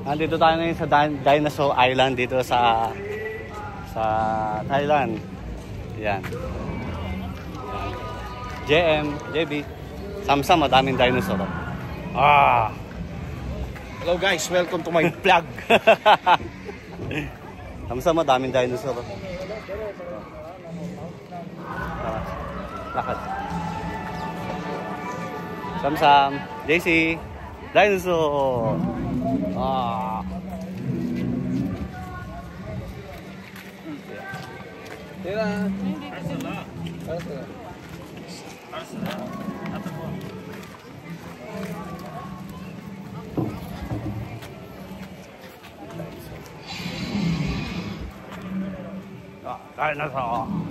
Nandito tayo ngayon sa Dinosaur Island dito sa Thailand. Yan. JM, JB, Samsam, madaming dinosaur. Ah! Hello guys, welcome to my vlog. Samsam, madaming dinosaur. Lakad. Samsam, JC, dinosaur. Ah. Tira. Dinosaur.